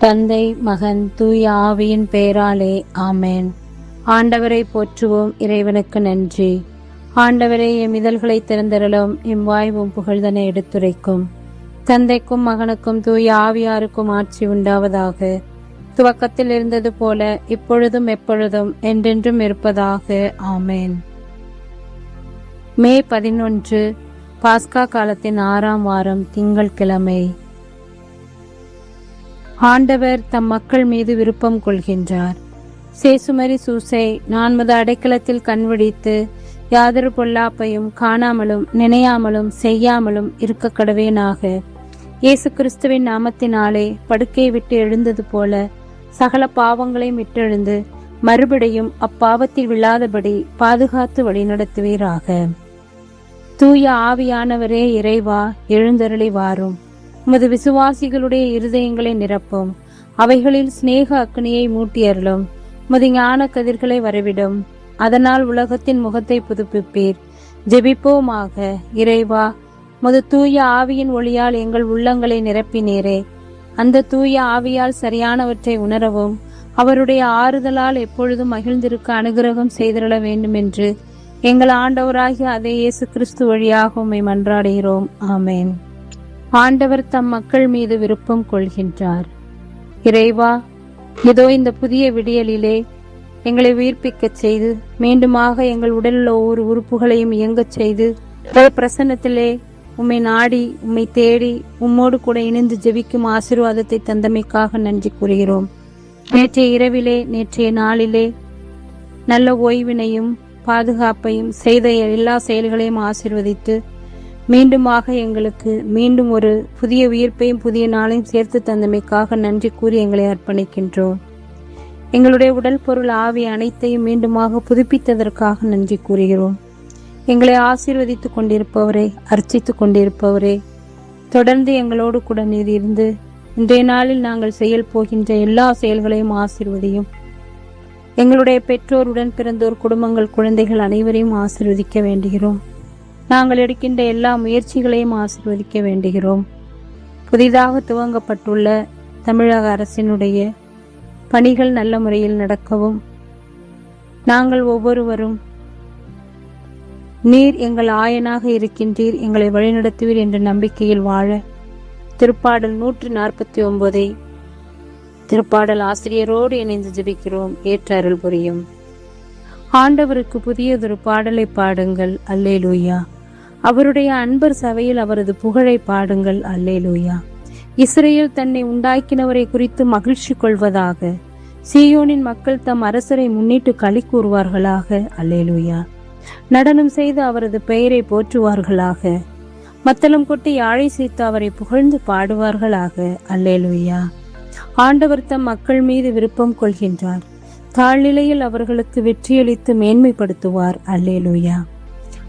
தந்தை, மகன், தூய ஆவியின் பெயராலே ஆமேன். ஆண்டவரை போற்றுவோம். இறைவனுக்கு நன்றி. ஆண்டவரே, எம் இதழ்களை திறந்தருளும். எம் வாய்வும் புகழ்தனை எடுத்துரைக்கும். தந்தைக்கும் மகனுக்கும் தூய ஆவியாருக்கும் ஆட்சி உண்டாவதாக. துவக்கத்தில் இருந்தது போல இப்பொழுதும் எப்பொழுதும் என்றென்றும் இருப்பதாக. ஆமேன். மே 11 பாஸ்கா காலத்தின் 6ஆம் வாரம், திங்கட்கிழமை. ஆண்டவர் தம் மக்கள் மீது விருப்பம் கொள்கின்றார். சேசுமரி சூசை 4 அடைக்கலத்தில் கண்விழித்து யாதொரு பொல்லாப்பையும் காணாமலும் நினையாமலும் செய்யாமலும் இருக்க கடவேனாக. இயேசு கிறிஸ்துவின் நாமத்தினாலே படுக்கையை விட்டு எழுந்தது போல சகல பாவங்களையும் விட்டெழுந்து மறுபடியும் அப்பாவத்தில் விழாதபடி பாதுகாத்து வழிநடத்துவீராக. தூய ஆவியானவரே இறைவா, எழுந்தருளி வாரும். உமது விசுவாசிகளுடைய இருதயங்களை நிரப்பும். அவைகளில் சிநேக அக்னியை மூட்டியருளும். உமது ஞான கதிர்களை வரவிடும். அதனால் உலகத்தின் முகத்தை புதுப்பிப்பீர். ஜெபிப்போமாக. இறைவா, உமது தூய ஆவியின் ஒளியால் எங்கள் உள்ளங்களை நிரப்பினீரே. அந்த தூய ஆவியால் சரியானவற்றை உணரவும் அவருடைய ஆறுதலால் எப்பொழுதும் மகிழ்ந்திருக்க அனுகிரகம் செய்திட வேண்டும் என்று எங்கள் ஆண்டவராகிய அதே இயேசு கிறிஸ்து வழியாக உம்மை மன்றாடுகிறோம். ஆமேன். ஆண்டவர் தம் மக்கள் மீது விருப்பம் கொள்கின்றார். இறைவா, இதோ இந்த புதிய விடியலிலே எங்களை உயிர்ப்பிக்கச் செய்து மீண்டுமாக எங்கள் உடலில் ஒவ்வொரு உறுப்புகளையும் இயங்கச் செய்து பிரசன்னத்திலே உம்மை நாடி உம்மை தேடி உம்மோடு கூட இணைந்து ஜெபிக்கும் ஆசீர்வாதத்தை தந்தமைக்காக நன்றி கூறுகிறோம். நேற்றைய இரவிலே, நேற்றைய நாளிலே நல்ல ஓய்வினையும் பாதுகாப்பையும் செய்த எல்லா செயல்களையும் ஆசீர்வதித்து மீண்டுமாக எங்களுக்கு மீண்டும் ஒரு புதிய உயிர்ப்பையும் புதிய நாளையும் சேர்த்து தந்தமைக்காக நன்றி கூறி எங்களை அர்ப்பணிக்கின்றோம். எங்களுடைய உடல் பொருள் ஆவி அனைத்தையும் மீண்டுமாக புதுப்பித்ததற்காக நன்றி கூறுகிறோம். எங்களை ஆசீர்வதித்துக் கொண்டிருப்பவரே, அர்ச்சித்துக் கொண்டிருப்பவரே, தொடர்ந்து எங்களோடு கூட நீர் இருந்து இன்றைய நாளில் நாங்கள் செயல் போகின்ற எல்லா செயல்களையும் ஆசீர்வதியும். எங்களுடைய பெற்றோர், உடன் பிறந்தோர், குடும்பங்கள், குழந்தைகள் அனைவரையும் ஆசீர்வதிக்க வேண்டுகிறோம். நாங்கள் எடுக்கின்ற எல்லா முயற்சிகளையும் ஆசீர்வதிக்க வேண்டுகிறோம். புதிதாக துவங்கப்பட்டுள்ள தமிழக அரசினுடைய பணிகள் நல்ல முறையில் நடக்கவும், நாங்கள் ஒவ்வொருவரும் நீர் எங்கள் ஆயனாக இருக்கின்றீர், எங்களை வழிநடத்துவீர் என்ற நம்பிக்கையில் வாழ திருப்பாடல் 149 திருப்பாடல் ஆசிரியரோடு இணைந்து ஜெபிக்கிறோம். ஏற்ற அருள் புரியும். ஆண்டவருக்கு புதியதொரு பாடலை பாடுங்கள். அல்லேலூயா. அவருடைய அன்பர் சபையில் அவரது புகழை பாடுங்கள். அல்லேலூயா. இஸ்ரேல் தன்னை உண்டாக்கினவரை குறித்து மகிழ்ச்சி கொள்வதாக. சீயோனின் மக்கள் தம் அரசரை முன்னிட்டு களி கூறுவார்களாக. அல்லேலூயா. நடனம் செய்து அவரது பெயரை போற்றுவார்களாக. மத்தளம் கொட்டி யாழை சேர்த்து அவரை புகழ்ந்து பாடுவார்களாக. அல்லேலூயா. ஆண்டவர் தம் மக்கள் மீது விருப்பம் கொள்கின்றார். தாழ்நிலையில் அவர்களுக்கு வெற்றியளித்து மேன்மைப்படுத்துவார். அல்லேலூயா.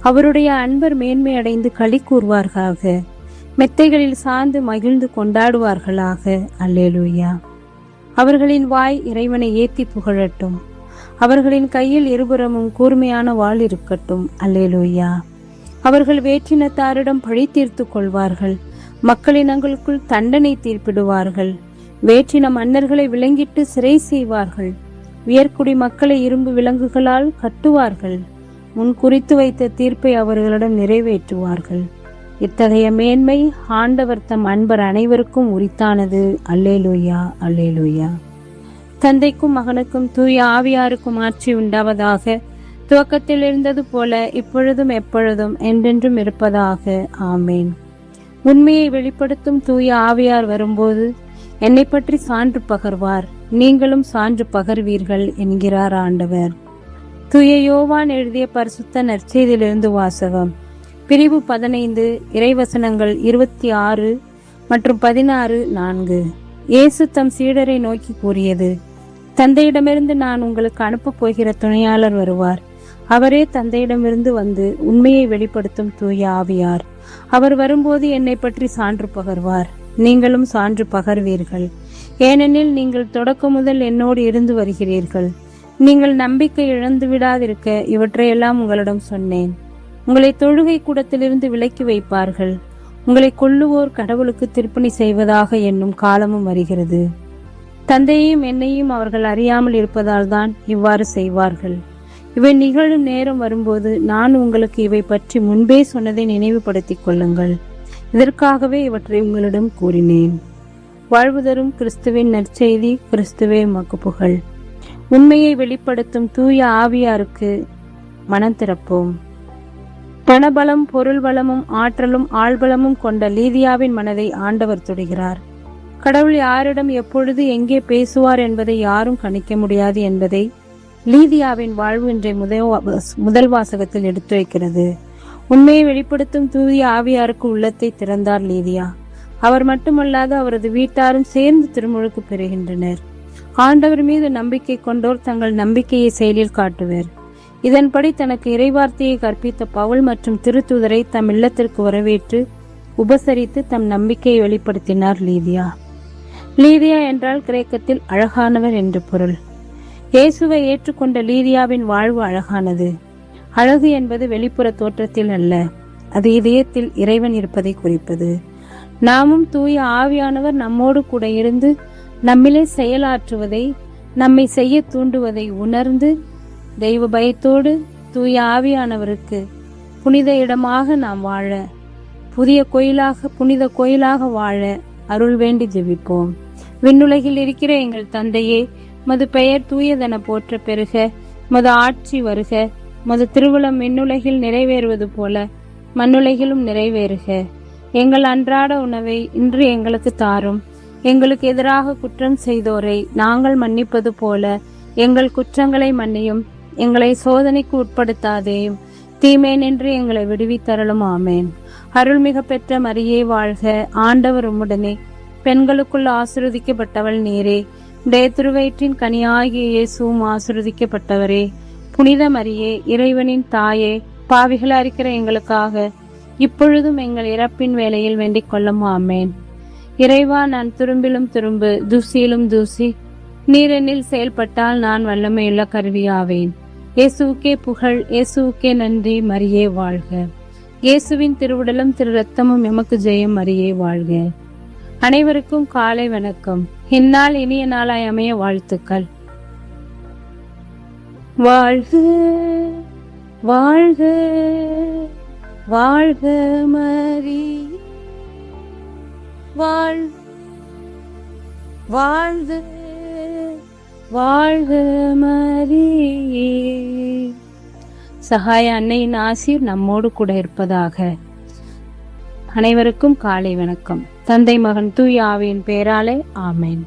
அவருடைய அன்பர் மேன்மை அடைந்து களி கூறுவார்களாக. மெத்தைகளில் சார்ந்து மகிழ்ந்து கொண்டாடுவார்களாக. அல்லேலூயா. அவர்களின் வாய் இறைவனை ஏத்தி புகழட்டும். அவர்களின் கையில் இருபுறமும் கூர்மையான வாள் இருக்கட்டும். அல்லேலூயா. அவர்கள் வேற்றினத்தாரிடம் பழி தீர்த்து கொள்வார்கள். மக்களினங்களுக்குள் தண்டனை தீர்ப்பிடுவார்கள். வேற்றின மன்னர்களை விலங்கிட்டு சிறை செய்வார்கள். உயர்குடி மக்களை இரும்பு விலங்குகளால் கட்டுவார்கள். முன் குறித்து வைத்த தீர்ப்பை அவர்களிடம் நிறைவேற்றுவார்கள். இத்தகைய மேன்மை ஆண்டவர் தம் அன்பர் அனைவருக்கும் உரித்தானது. அல்லேலூயா. அல்லேலூயா. தந்தைக்கும் மகனுக்கும் தூய ஆவியாருக்கும் ஆட்சி உண்டாவதாக. துவக்கத்தில் இருந்தது போல இப்பொழுதும் எப்பொழுதும் என்றென்றும் இருப்பதாக. ஆமேன். உண்மையை வெளிப்படுத்தும் தூய ஆவியார் வரும்போது என்னை பற்றி சான்று பகர்வார். நீங்களும் சான்று பகர்வீர்கள் என்கிறார் ஆண்டவர். தூய யோவான் எழுதிய பரிசுத்த நற்செய்தியிலிருந்து வாசகம். பிரிவு 15 இறைவசனங்கள் 26 மற்றும் 16-4. இயேசு தம் சீடரை நோக்கி கூறியது: தந்தையிடமிருந்து நான் உங்களுக்கு அனுப்பப் போகிற துணையாளர் வருவார். அவரே தந்தையிடமிருந்து வந்து உண்மையை வெளிப்படுத்தும் தூய ஆவியார். அவர் வரும்போது என்னை பற்றி சான்று பகர்வார். நீங்களும் சான்று பகர்வீர்கள். ஏனெனில் நீங்கள் தொடக்கம் முதல் என்னோடு இருந்து வருகிறீர்கள். நீங்கள் நம்பிக்கை இழந்து விடாதிருக்க இவற்றையெல்லாம் உங்களிடம் சொன்னேன். உங்களை தொழுகை கூடத்திலிருந்து விலக்கி வைப்பார்கள். உங்களை கொல்லுவோர் கடவுளுக்கு திருப்பணி செய்வதாக என்னும் காலமும் வருகிறது. தந்தையையும் என்னையும் அவர்கள் அறியாமல் இருப்பதால் தான் இவ்வாறு செய்வார்கள். இவை நிகழும் நேரம் வரும்போது நான் உங்களுக்கு இவை பற்றி முன்பே சொன்னதை நினைவுபடுத்திக் கொள்ளுங்கள். இதற்காகவே இவற்றை உங்களிடம் கூறினேன். வாழ்வு தரும் கிறிஸ்துவின் நற்செய்தி. கிறிஸ்துவே உமக்கு புகழ். உண்மையை வெளிப்படுத்தும் தூய ஆவியாருக்கு மனம் திறப்போம். பணபலம், பொருள் வளமும் ஆற்றலும் ஆள்பலமும் கொண்ட லீதியாவின் மனதை ஆண்டவர் தொடுகிறார். கடவுள் யாரிடம் எப்பொழுது எங்கே பேசுவார் என்பதை யாரும் கணிக்க முடியாது என்பதை லீதியாவின் வாழ்வு இன்றைய முதல் வாசகத்தில் எடுத்துரைக்கிறது. உண்மையை வெளிப்படுத்தும் தூய ஆவியாருக்கு உள்ளத்தை திறந்தார் லீதியா. அவர் மட்டுமல்லாது அவரது வீட்டாரும் சேர்ந்து திருமுழுக்கு பெறுகின்றனர். ஆண்டவர் மீது நம்பிக்கை கொண்டோர் தங்கள் நம்பிக்கையை செயலில் காட்டுவர். இதன்படி தனக்கு இறைவார்த்தையை கற்பித்த பவுல் மற்றும் திருத்தூதரை தம் இல்லத்திற்கு வரவேற்று உபசரித்து தம் நம்பிக்கையை வெளிப்படுத்தினார் லீதியா. லீதியா என்றால் கிரேக்கத்தில் அழகானவர் என்று பொருள். இயேசுவை ஏற்றுக்கொண்ட லீதியாவின் வாழ்வு அழகானது. அழகு என்பது வெளிப்புற தோற்றத்தில் அல்ல, அது இதயத்தில் இறைவன் இருப்பதை குறிப்பது. நாமும் தூய ஆவியானவர் நம்மோடு கூட இருந்து நம்மிலே செயலாற்றுவதை, நம்மை செய்ய தூண்டுவதை உணர்ந்து தெய்வ பயத்தோடு தூய ஆவியானவருக்கு புனித இடமாக நாம் வாழ, புனித கோயிலாக வாழ அருள் வேண்டி ஜெபிப்போம். விண்ணுலகில் இருக்கிற எங்கள் தந்தையே, மது பெயர் தூயதென போற்ற பெருக, மது ஆட்சி வருக, மது திருவுளம் விண்ணுலகில் நிறைவேறுவது போல மண்ணுலகிலும் நிறைவேறுக. எங்கள் அன்றாட உணவை இன்று எங்களுக்கு தாரும். எங்களுக்கு எதிராக குற்றம் செய்தோரை நாங்கள் மன்னிப்பது போல எங்கள் குற்றங்களை மன்னியும். எங்களை சோதனைக்கு உட்படுத்தாதேயும், தீமை நின்று எங்களை விடுவித்தரலும். ஆமேன். அருள்மிக பெற்ற மரியே வாழ்க. ஆண்டவர் உம்முடனே, பெண்களுக்குள் ஆசீர்வதிக்கப்பட்டவள் நீரே. உடைய திருவயிற்றின் கனியாகிய இயேசுவும் ஆசீர்வதிக்கப்பட்டவரே. புனித மரியே, இறைவனின் தாயே, பாவிகளா இருக்கிற எங்களுக்காக இப்பொழுதும் எங்கள் இறப்பின் வேளையில் வேண்டிக் கொள்ளும். ஆமேன். இறைவா, நான் துரும்பிலும் துரும்பு, தூசியிலும் தூசி. நீர் என்னில் செயல்பட்டால் நான் வல்லமையுள்ள கருவியாவேன். இயேசுவுக்கே புகழ், இயேசுவுக்கே நன்றி. மரியே வாழ்க. இயேசுவின் திருவுடலும் திரு ரத்தமும் எமக்கு ஜெயம். மரியே வாழ்க. அனைவருக்கும் காலை வணக்கம். இந்நாள் இனிய நாளாய் அமைய வாழ்த்துக்கள். வாழ்க வாழ்க வாழ்க மரியே, வாழ்க வாழ்க மரியே. சகாய அன்னையின் ஆசீர் நம்மோடு கூட இருப்பதாக. அனைவருக்கும் காலை வணக்கம். தந்தை, மகன், தூய ஆவியின் பெயராலே ஆமேன்.